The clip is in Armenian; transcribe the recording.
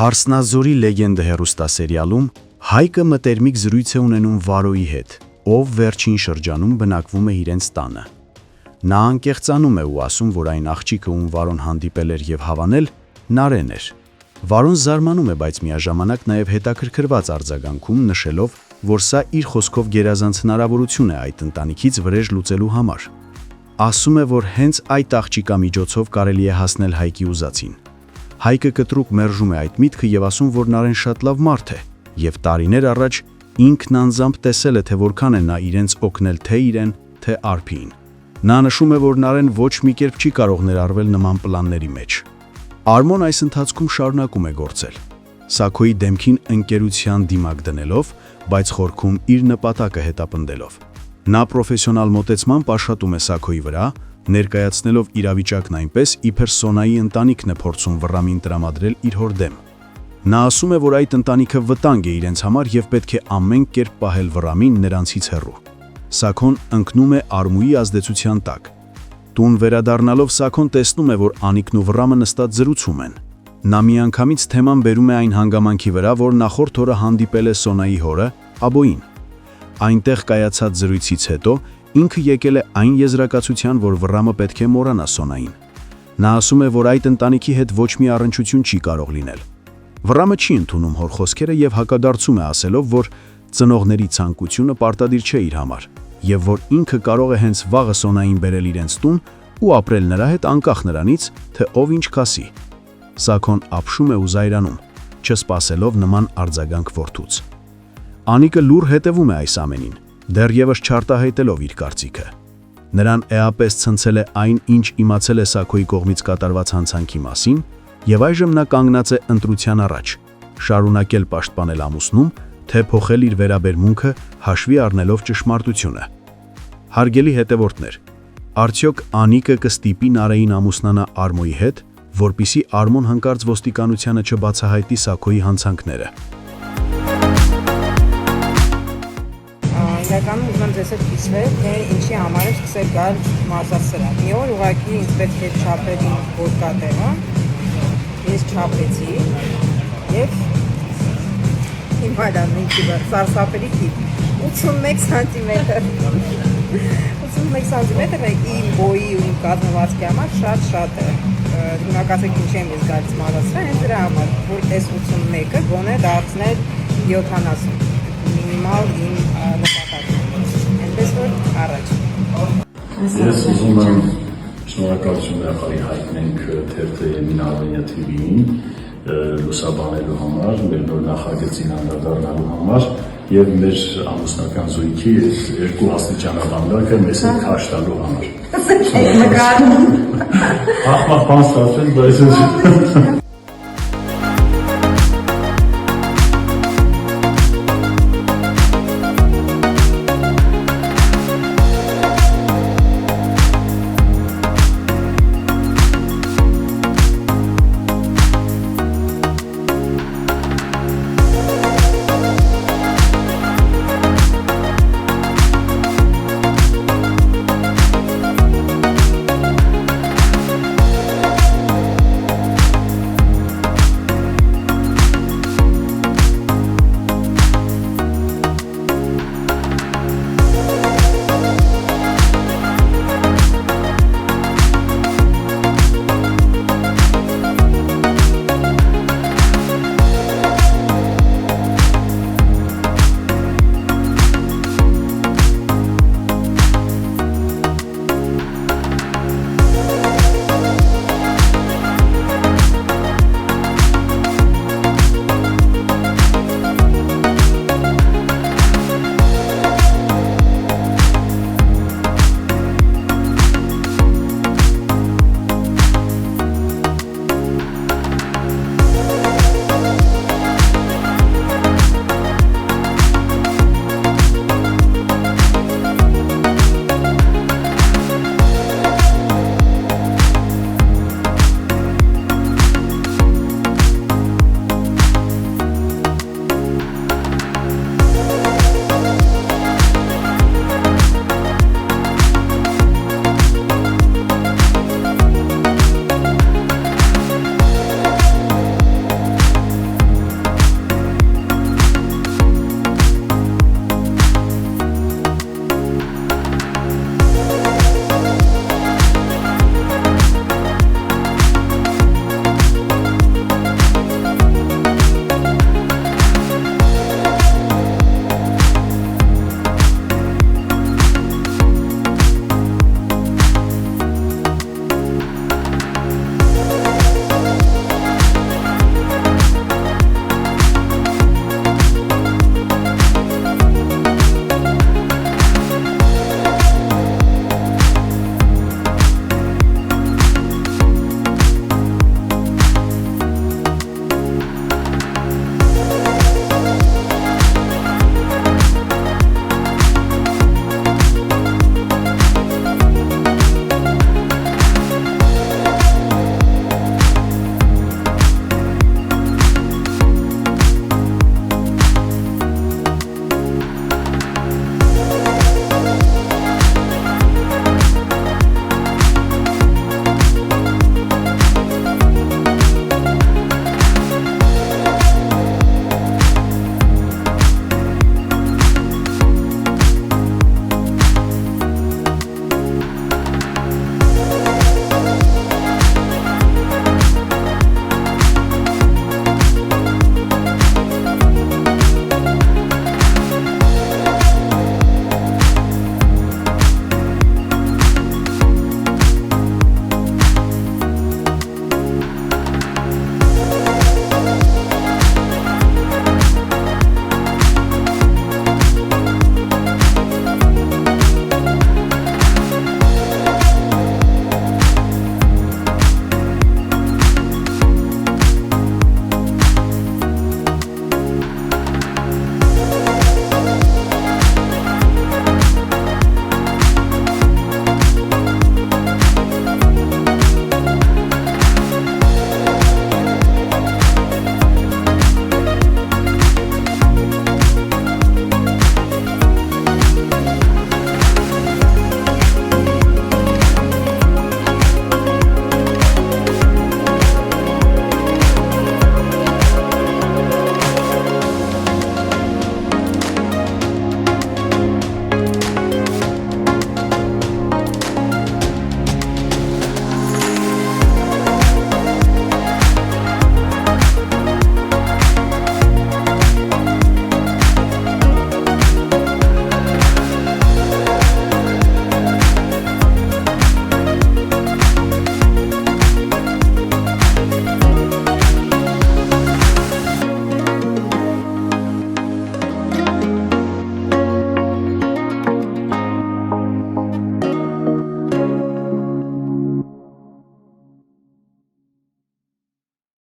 Հարսնազորի լեգենդը հեռուստասերիալում Հայկը մտերմիկ զրույց է ունենում Վարոյի հետ, ով վերջին շրջանում բնակվում է իրենց տանը։ Նա անկեղծանում է ու ասում, որ այն աղջիկը, ում Վարոն հանդիպել էր եւ հավանել, Նարեն էր։ Վարոն զարմանում է, բայց միաժամանակ նաեւ հետաքրքրված արձագանքում, նշելով, որ սա իր խոսքով գերազանց հնարավորություն է այդ ընտանիքից վրեժ լուծելու համար։ Ասում է, որ հենց այդ աղջիկա միջոցով կարելի է հասնել Հայկի ուզածին։ Հայկը կտրուկ մերժում է այդ միտքը եւ ասում, որ Նարեն շատ լավ մարդ է, եւ տարիներ առաջ ինքն անձամբ տեսել է, թե որքան է նա իրենց օգնել թե իրեն, թե Արփիին։ Նա նշում է, որ Նարեն ոչ մի կերպ չի կարող ներառվել նման պլանների մեջ։ Արմոն այս ընթացքում շարունակում է գործել, Սաքոյի դեմքին ընկերության դիմակ դնելով, բայց խորքում իր նպատակը հետապնդելով։ Նա պրոֆեսիոնալ մոտեցմամբ աշխատում է Սաքոյի վրա, ներկայացնելով իրավիճակն այնպես, իբր Սոնայի ընտանիքն է փորձում Վռամին տրամադրել իր հոր դեմ։ Նա ասում է, որ այդ ընտանիքը վտանգ է իրենց համար եւ պետք է ամեն կերպ պահել Վռամին նրանցից հեռու։ Սաքոն ընկնում է Արմուի ազդեցության տակ։ Տուն վերադառնալով Սաքոն տեսնում է, որ Անիկն ու Վռամը նստած զրուցում են։ Նա միանգամից թեման բերում է այն հանգամանքի վրա, որ նախորդ օրը հանդիպել է Սոնայի հորը, Աբոյին։ Այնտեղ կայացած զրույցից հետո ինքը եկել է այն եզրակացության, որ Վռամը պետք է մոռանա Սոնային։ Նա ասում է, որ այդ ընտանիքի հետ ոչ մի առնչություն չի կարող լինել։ Վռամը չի ընդունում հոր խոսքերը եւ հակադարձում է ասելով, որ ծնողների ցանկությունը պարտադիր չէ իր համար եւ որ ինքը կարող է հենց վաղը Սոնային բերել իրենց տուն ու ապրել նրա հետ անկախ նրանից, թե ով ինչ կասի։ Սաքոն ապշում է ու զայրանում, չսպասելով նման արձագանք որդուց։ Անիկը լուր հետևում է այս ամենին, դեռևս չարտահայտելով իր կարծիքը։ Նրան էապես ցնցել է այն, ինչ իմացել է Սաքոյի կողմից կատարված հանցանքի մասին, եւ այժմ նա կանգնած է ընտրության առաջ, շարունակել պաշտպանել ամուսնում, թե փոխել իր վերաբերմունքը հաշվի առնելով ճշմարտությունը։ Հարգելի հետևորդներ, արդյոք Անիկը կստիպի Նարեին ամուսնանա Արմոյի հետ, որպիսի Արմոն հանկարծ ոստիկանությանը չբացահայտի Սաքոյի հանցանքները։ Իրականում ուզում եմ ձեզ հետ կիսվել, թե ինչի համար է սկսել գալ մարզասրահ։ Մի օր ուղղակի ինձ պետք է չափել իմ ոտկատեղը, ես չափեցի եւ հիմա դա ինքի սարսափելի քիչ 81 սանտիմետր 81 սանտիմետրը իմ բոյի ու իմ կազմվածքի համար շատ է։ Հիմա կասեք ինչի եմ ես գալիս մարզասրահ, հենց դրա համար, որ այս 81-ը գոնե դարձնել 70 մինիմալ իմ նպատակն այնպես որ առաջ։ Ես ուզում եմ շնորհակալություն հաղորդել հայտնենք թերթը Եմին TV-ին լուսաբանելու համար, մեր նոր նախագծին անդրադառնալու համար եւ մեր ամուսնական զույգի երկու աստիճանաբանդակը մեզ հետ քաշ տալու համար։ Ահա բան ստացվել, բայց